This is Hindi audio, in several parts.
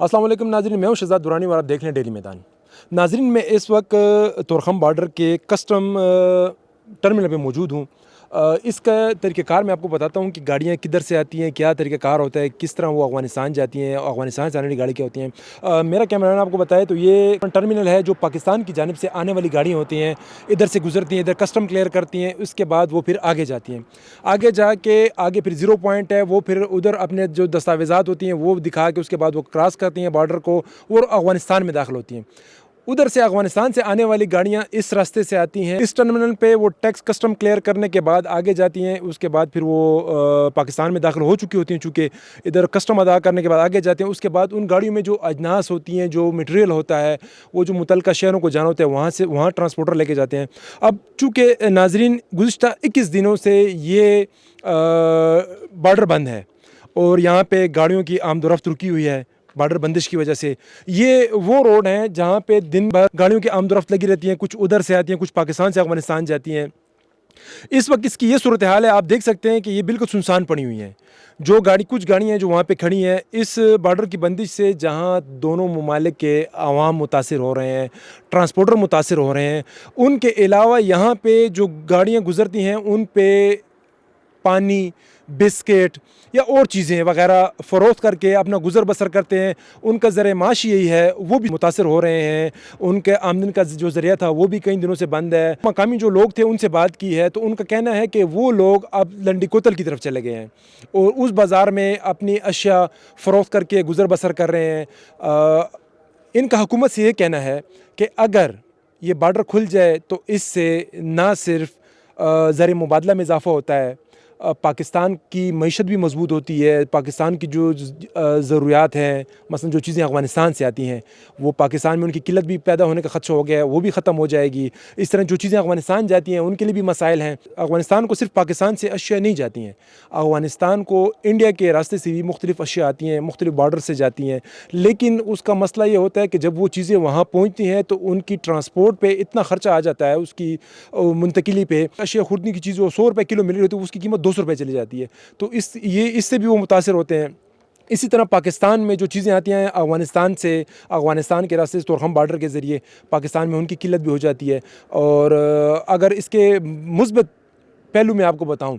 अस्सलाम वालेकुम नाज़रीन, मैं हूं शहज़ाद दुरानी और आप देख रहे हैं डेली मैदान। नाज़रीन, मैं इस वक्त तोरखम बॉर्डर के कस्टम टर्मिनल पे मौजूद हूं। इसका तरीक़ेकार मैं आपको बताता हूं कि गाड़ियां किधर से आती हैं, क्या तरीक़ेकार होता है, किस तरह वो अफ़गानिस्तान जाती हैं, अफ़गानिस्तान से आने वाली गाड़ी क्या होती हैं। मेरा कैमरामैन आपको बताए तो ये टर्मिनल है जो पाकिस्तान की जानिब से आने वाली गाड़ियाँ होती हैं, इधर से गुजरती हैं, इधर कस्टम क्लियर करती हैं, उसके बाद वो फिर आगे जाती हैं। आगे जाके आगे फिर ज़ीरो पॉइंट है, वो फिर उधर अपने जो दस्तावेज़ात होती हैं वो दिखा के उसके बाद वो क्रॉस करती हैं बॉर्डर को और अफ़गानिस्तान में दाखिल होती हैं। उधर से अफ़गानिस्तान से आने वाली गाड़ियाँ इस रास्ते से आती हैं। इस टर्मिनल पे वो टैक्स कस्टम क्लियर करने के बाद आगे जाती हैं, उसके बाद फिर वो पाकिस्तान में दाखिल हो चुकी होती हैं। चूँकि इधर कस्टम अदा करने के बाद आगे जाते हैं, उसके बाद उन गाड़ियों में जो अजनास होती हैं, जो मटेरियल होता है, वो जो मुतल्लिका शहरों को जाना होता है, वहाँ से वहाँ ट्रांसपोर्टर लेके जाते हैं। अब चूँकि नाज़रीन गुज़िश्ता 21 दिनों से ये बॉर्डर बंद है और यहाँ पे गाड़ियों की आमद-ओ-रफ़्त रुकी हुई है बॉर्डर बंदिश की वजह से। ये वो रोड हैं जहाँ पे दिन भर गाड़ियों की आमद-ओ-रफ़्त लगी रहती है, कुछ उधर से आती हैं, कुछ पाकिस्तान से अफ़गानिस्तान जाती हैं। इस वक्त इसकी ये सूरत हाल है, आप देख सकते हैं कि ये बिल्कुल सुनसान पड़ी हुई हैं। जो गाड़ी कुछ गाड़ियाँ हैं जो वहाँ पे खड़ी हैं, इस बॉर्डर की बंदिश से जहाँ दोनों ममालिक के अवाम मुतासिर हो रहे हैं, ट्रांसपोर्टर मुतासिर हो रहे हैं, उनके अलावा यहाँ पे जो गाड़ियाँ गुज़रती हैं उन पे पानी, बिस्किट या और चीज़ें वगैरह फ़रोख्त करके अपना गुज़र बसर करते हैं। उनका ज़रिया माश यही है, वो भी मुतासिर हो रहे हैं। उनके आमदनी का जो ज़रिया था वो भी कई दिनों से बंद है। मकामी जो लोग थे उनसे बात की है तो उनका कहना है कि वो लोग अब लंडी कोतल की तरफ चले गए हैं और उस बाज़ार में अपनी अशिया फ़रोख्त करके गुज़र बसर कर रहे हैं। इनका हुकूमत से ये कहना है कि अगर ये बॉर्डर खुल जाए तो इससे ना सिर्फ़ ज़र मुबादला में इज़ाफ़ा होता है, पाकिस्तान की मईशत भी मज़बूत होती है। पाकिस्तान की जो ज़रूरियात हैं, मसलन जो चीज़ें अफ़गानिस्तान से आती हैं, वो पाकिस्तान में उनकी किल्लत भी पैदा होने का ख़दशा हो गया है, वो भी ख़त्म हो जाएगी। इस तरह जो चीज़ें अफ़गानिस्तान जाती हैं, उनके लिए भी मसाइल हैं। अफ़गानिस्तान को सिर्फ़ पाकिस्तान से अशिया नहीं जाती हैं, अफ़गानिस्तान को इंडिया के रास्ते से भी मुख्तलिफ़ अशिया आती हैं, मुख्तलिफ़ बॉर्डर से जाती हैं। लेकिन उसका मसला ये होता है कि जब वो चीज़ें वहाँ पहुँचती हैं तो उनकी ट्रांसपोर्ट पे इतना ख़र्चा आ जाता है, उसकी मुंतकिली पे। अशिया खुर्दनी की चीज़ वो ₹100 किलो मिल रही होती है, उसकी कीमत ₹200 चली जाती है। तो इससे भी वो मुतासिर होते हैं। इसी तरह पाकिस्तान में जो चीज़ें आती हैं अफ़गानिस्तान से, अफ़गानिस्तान के रास्ते से तोरखम बॉर्डर के ज़रिए पाकिस्तान में उनकी किल्लत भी हो जाती है। और अगर इसके मुस्बत पहलू मैं आपको बताऊँ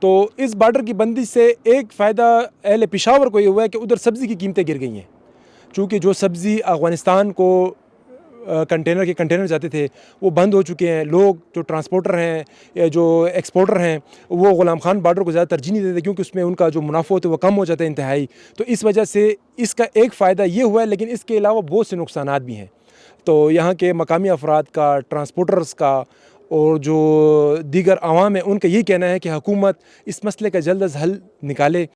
तो इस बॉर्डर की बंदिश से एक फ़ायदा अहले पेशावर को ये हुआ है कि उधर सब्ज़ी की कीमतें गिर गई हैं। चूँकि जो सब्ज़ी अफ़गानिस्तान को कंटेनर जाते थे वो बंद हो चुके हैं। लोग जो ट्रांसपोर्टर हैं या जो एक्सपोर्टर हैं वो गुलाम खान बॉर्डर को ज़्यादा तरजीह नहीं देते क्योंकि उसमें उनका जो मुनाफा होता है वो कम हो जाता है इंतहाई। तो इस वजह से इसका एक फ़ायदा ये हुआ है, लेकिन इसके अलावा बहुत से नुकसानात भी हैं। तो यहाँ के मकामी अफराद का, ट्रांसपोर्टर्स का और जो दीगर अवाम है उनका यही कहना है कि हुकूमत इस मसले का जल्द अज़ हल निकाले